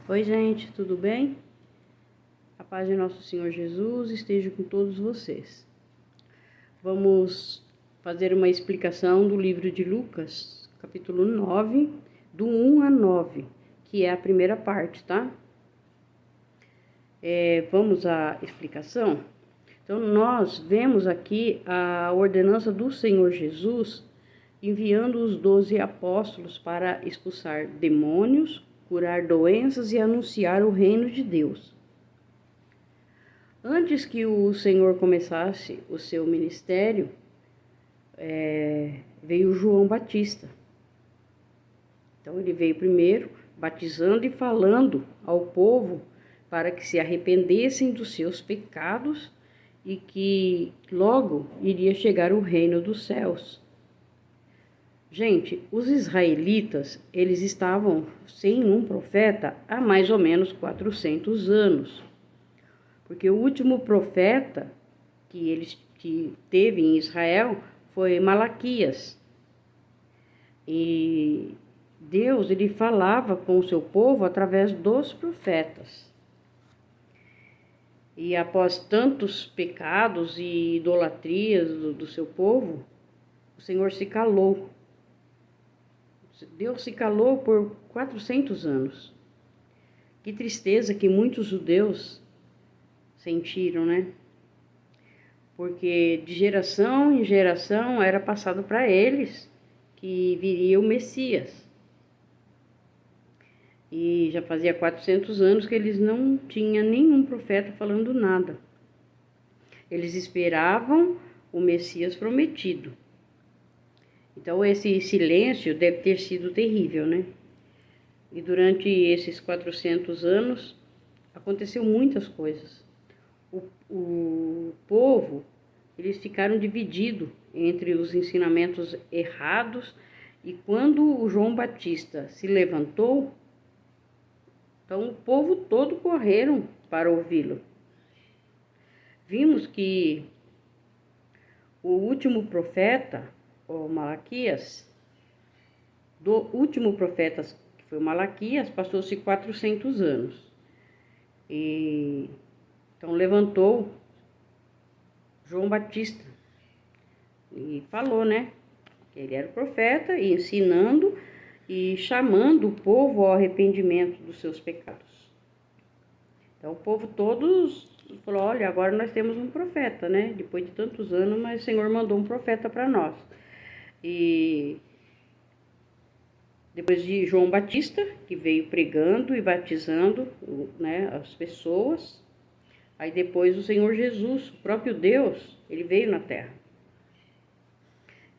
Oi, gente, tudo bem? A paz de nosso Senhor Jesus esteja com todos vocês. Vamos fazer uma explicação do livro de Lucas, capítulo 9, do 1 a 9, que é a primeira parte, tá? Vamos à explicação? Então, nós vemos aqui a ordenança do Senhor Jesus enviando os 12 apóstolos para expulsar demônios, curar doenças e anunciar o reino de Deus. Antes que o Senhor começasse o seu ministério, veio João Batista. Então ele veio primeiro batizando e falando ao povo para que se arrependessem dos seus pecados e que logo iria chegar o reino dos céus. Gente, os israelitas, eles estavam sem um profeta há mais ou menos 400 anos. Porque o último profeta que teve em Israel foi Malaquias. E Deus, ele falava com o seu povo através dos profetas. E após tantos pecados e idolatrias do seu povo, o Senhor se calou. Deus se calou por 400 anos. Que tristeza que muitos judeus sentiram, né? Porque de geração em geração era passado para eles que viria o Messias. E já fazia 400 anos que eles não tinham nenhum profeta falando nada. Eles esperavam o Messias prometido. Então esse silêncio deve ter sido terrível, né? E durante esses 400 anos aconteceu muitas coisas. O povo, eles ficaram divididos entre os ensinamentos errados, e quando o João Batista se levantou, então o povo todo correram para ouvi-lo. Vimos que o último profeta, o Malaquias, do último profeta que foi o Malaquias, passou-se 400 anos. Então levantou João Batista e falou, né, que ele era o profeta, e ensinando e chamando o povo ao arrependimento dos seus pecados. Então o povo todos falou, olha, agora nós temos um profeta, né, depois de tantos anos, mas o Senhor mandou um profeta para nós. E depois de João Batista, que veio pregando e batizando, né, as pessoas, aí depois o Senhor Jesus, o próprio Deus, ele veio na terra.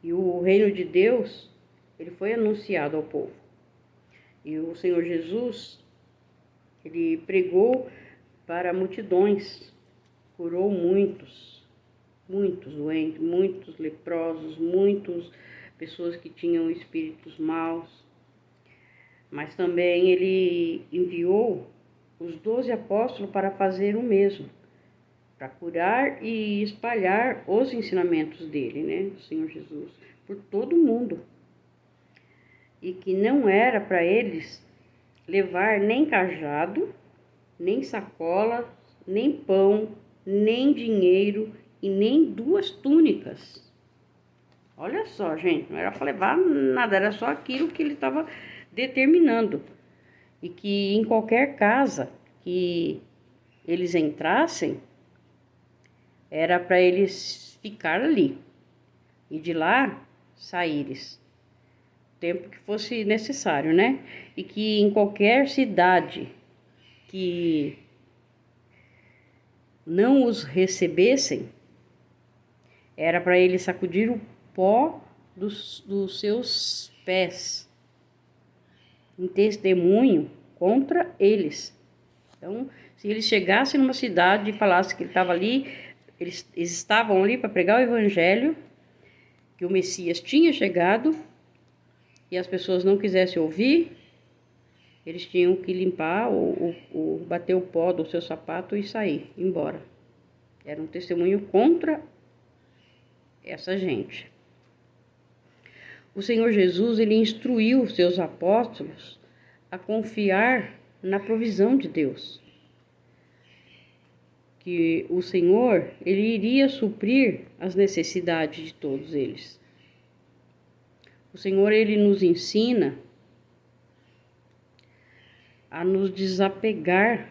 E o reino de Deus, ele foi anunciado ao povo. E o Senhor Jesus, ele pregou para multidões, curou muitos doentes, muitos leprosos, muitas pessoas que tinham espíritos maus. Mas também ele enviou os 12 apóstolos para fazer o mesmo, para curar e espalhar os ensinamentos dele, né, do Senhor Jesus, por todo o mundo. E que não era para eles levar nem cajado, nem sacola, nem pão, nem dinheiro e nem 2 túnicas. Olha só, gente, não era para levar nada, era só aquilo que ele estava determinando. E que em qualquer casa que eles entrassem, era para eles ficar ali e de lá saíres, o tempo que fosse necessário, né? E que em qualquer cidade que não os recebessem, era para eles sacudir o pó dos seus pés, em testemunho contra eles. Então, se eles chegassem numa cidade e falassem que ele estava ali, eles estavam ali para pregar o evangelho, que o Messias tinha chegado, e as pessoas não quisessem ouvir, eles tinham que limpar ou bater o pó do seu sapato e sair, embora. Era um testemunho contra essa gente. O Senhor Jesus, ele instruiu os seus apóstolos a confiar na provisão de Deus. Que o Senhor, Ele iria suprir as necessidades de todos eles. O Senhor, Ele nos ensina a nos desapegar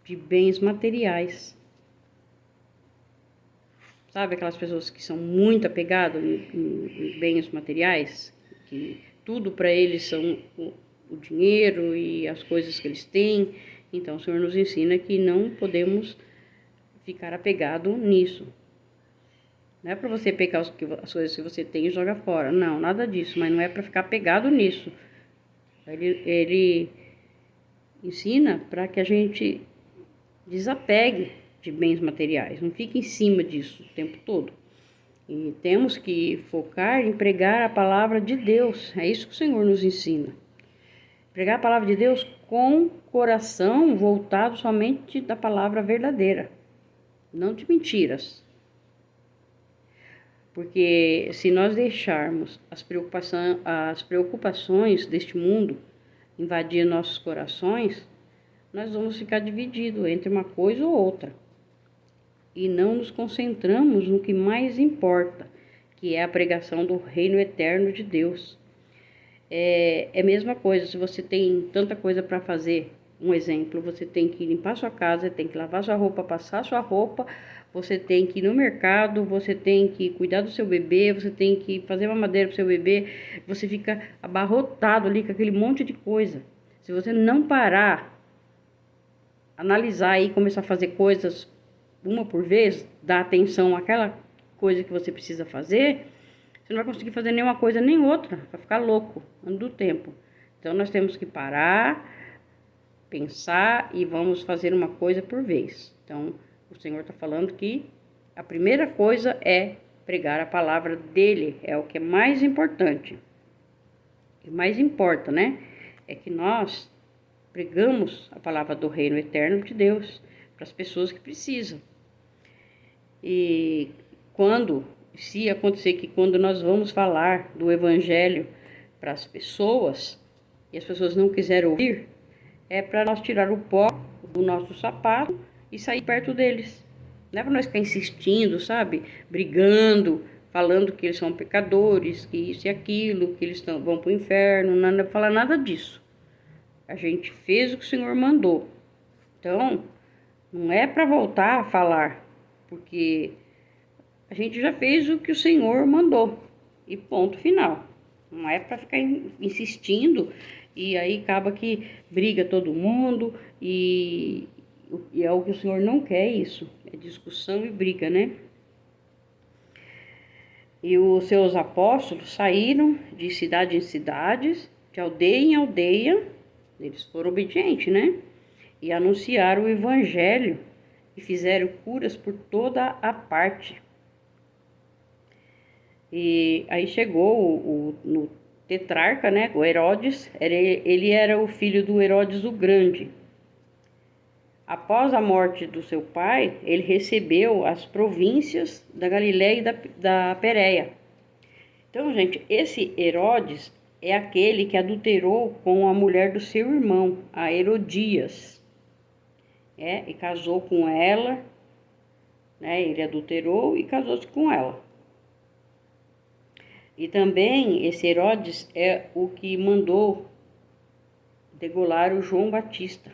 de bens materiais. Sabe aquelas pessoas que são muito apegadas em bens materiais? Que tudo para eles são o dinheiro e as coisas que eles têm. Então, o Senhor nos ensina que não podemos ficar apegado nisso. Não é para você pegar as coisas que você tem e jogar fora. Não, nada disso. Mas não é para ficar apegado nisso. Ele ensina para que a gente desapegue de bens materiais. Não fique em cima disso o tempo todo. E temos que focar em pregar a palavra de Deus. É isso que o Senhor nos ensina. Pregar a palavra de Deus com coração voltado somente da palavra verdadeira, não de mentiras. Porque se nós deixarmos as preocupações deste mundo invadir nossos corações, nós vamos ficar divididos entre uma coisa ou outra. E não nos concentramos no que mais importa, que é a pregação do reino eterno de Deus. É a mesma coisa, se você tem tanta coisa para fazer, um exemplo, você tem que limpar sua casa, tem que lavar sua roupa, passar sua roupa, você tem que ir no mercado, você tem que cuidar do seu bebê, você tem que fazer mamadeira para seu bebê, você fica abarrotado ali com aquele monte de coisa. Se você não parar, analisar e começar a fazer coisas uma por vez, dar atenção àquela coisa que você precisa fazer, você não vai conseguir fazer nenhuma coisa nem outra, vai ficar louco, antes do tempo. Então, nós temos que parar, pensar e vamos fazer uma coisa por vez. Então, o Senhor está falando que a primeira coisa é pregar a palavra dEle, é o que é mais importante. O que mais importa, né? É que nós pregamos a palavra do reino eterno de Deus para as pessoas que precisam. E se acontecer que quando nós vamos falar do evangelho para as pessoas e as pessoas não quiserem ouvir, é para nós tirar o pó do nosso sapato e sair perto deles. Não é para nós ficar insistindo, sabe? Brigando, falando que eles são pecadores, que isso e aquilo, que eles vão para o inferno, não é para falar nada disso. A gente fez o que o Senhor mandou. Então, não é para voltar a falar, porque a gente já fez o que o Senhor mandou. E ponto final. Não é para ficar insistindo e aí acaba que briga todo mundo e é o que o Senhor não quer, isso. É discussão e briga, né? E os seus apóstolos saíram de cidade em cidade, de aldeia em aldeia. Eles foram obedientes, né? E anunciaram o evangelho e fizeram curas por toda a parte. E aí chegou no tetrarca, né? O Herodes, ele era o filho do Herodes o Grande. Após a morte do seu pai, ele recebeu as províncias da Galiléia e da Pérea. Então, gente, esse Herodes é aquele que adulterou com a mulher do seu irmão, a Herodias. E casou com ela, né? Ele adulterou e casou-se com ela. E também esse Herodes é o que mandou degolar o João Batista.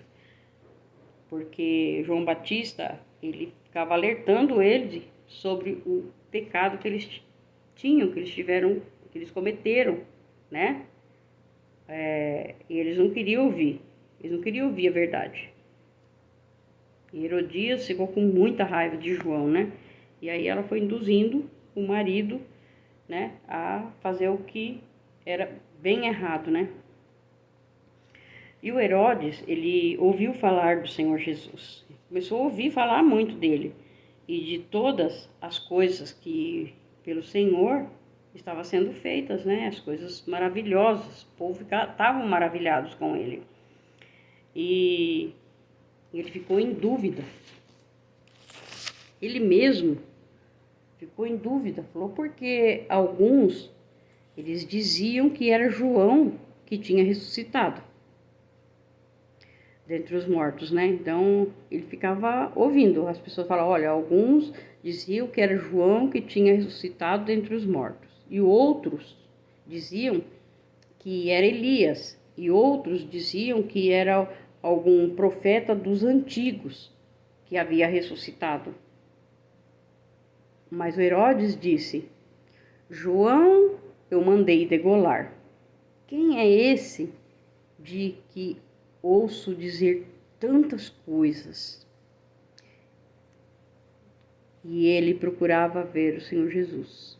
Porque João Batista, ele ficava alertando eles sobre o pecado que eles tinham, que eles cometeram, né? E eles não queriam ouvir a verdade. E Herodias ficou com muita raiva de João, né? E aí ela foi induzindo o marido, né, a fazer o que era bem errado, né? E o Herodes, ele ouviu falar do Senhor Jesus. Começou a ouvir falar muito dele e de todas as coisas que pelo Senhor estavam sendo feitas, né? As coisas maravilhosas. O povo estavam maravilhados com ele. E ele ficou em dúvida. Ele mesmo ficou em dúvida. Falou porque alguns, eles diziam que era João que tinha ressuscitado. dentre os mortos, né? Então, ele ficava ouvindo. As pessoas falavam, olha, alguns diziam que era João que tinha ressuscitado dentre os mortos. E outros diziam que era Elias. E outros diziam que era algum profeta dos antigos que havia ressuscitado. Mas o Herodes disse, João eu mandei degolar. Quem é esse de que ouço dizer tantas coisas? E ele procurava ver o Senhor Jesus.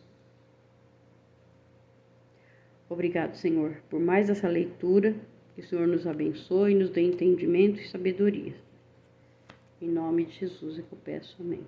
Obrigado, Senhor, por mais essa leitura. Que o Senhor nos abençoe e nos dê entendimento e sabedoria. Em nome de Jesus é que eu peço. Amém.